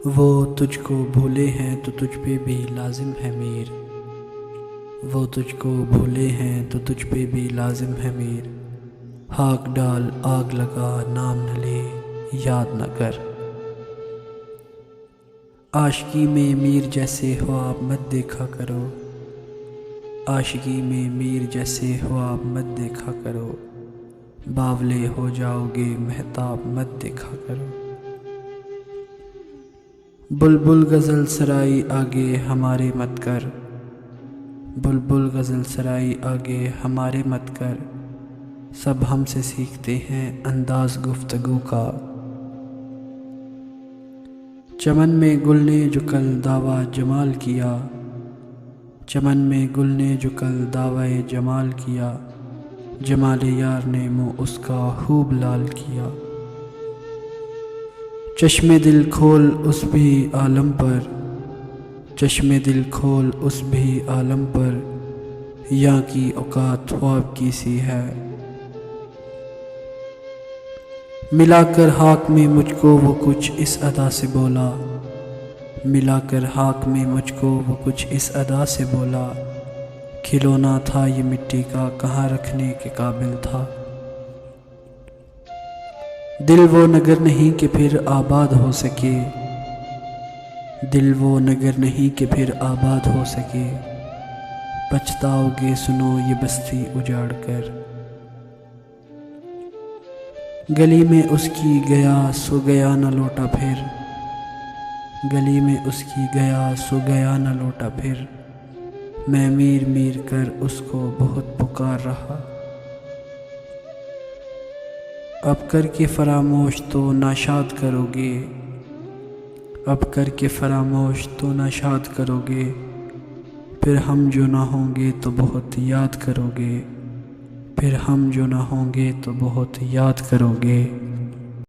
وہ تجھ کو بھولے ہیں تو تجھ پہ بھی لازم ہے میر، وہ تجھ کو بھولے ہیں تو تجھ پہ بھی لازم ہے میر، ہاک ڈال آگ لگا نام نہ لے یاد نہ کر۔ عاشقی میں میر جیسے خواب مت دیکھا کرو، عاشقی میں میر جیسے خواب مت دیکھا کرو، باولے ہو جاؤ گے مہتاب مت دیکھا کرو۔ بلبل غزل سرائی آگے ہمارے مت کر، بلبل غزل سرائی آگے ہمارے مت کر، سب ہم سے سیکھتے ہیں انداز گفتگو کا۔ چمن میں گل نے جو کل دعویٰ جمال کیا، چمن میں گل نے جو کل دعویٰ جمال کیا، جمال یار نے منہ اس کا خوب لال کیا۔ چشم دل کھول اس بھی عالم پر، چشم دل کھول اس بھی عالم پر، یہاں کی اوقات خواب کی سی ہے۔ ملا کر ہاک میں مجھ کو وہ کچھ اس ادا سے بولا، ملا کر ہاک میں مجھ کو وہ کچھ اس ادا سے بولا، کھلونا تھا یہ مٹی کا کہاں رکھنے کے قابل تھا۔ دل وہ نگر نہیں کہ پھر آباد ہو سکے، دل وہ نگر نہیں کہ پھر آباد ہو سکے، پچھتاؤ گے سنو یہ بستی اجاڑ کر۔ گلی میں اس کی گیا سو گیا نہ لوٹا پھر، گلی میں اس کی گیا سو گیا نہ لوٹا پھر، میں میر میر کر اس کو بہت پکار رہا۔ اب کر کے فراموش تو ناشاد کرو گے، اب کر کے فراموش تو ناشاد کرو گے، پھر ہم جو نہ ہوں گے تو بہت یاد کرو گے، پھر ہم جو نہ ہوں گے تو بہت یاد کرو گے۔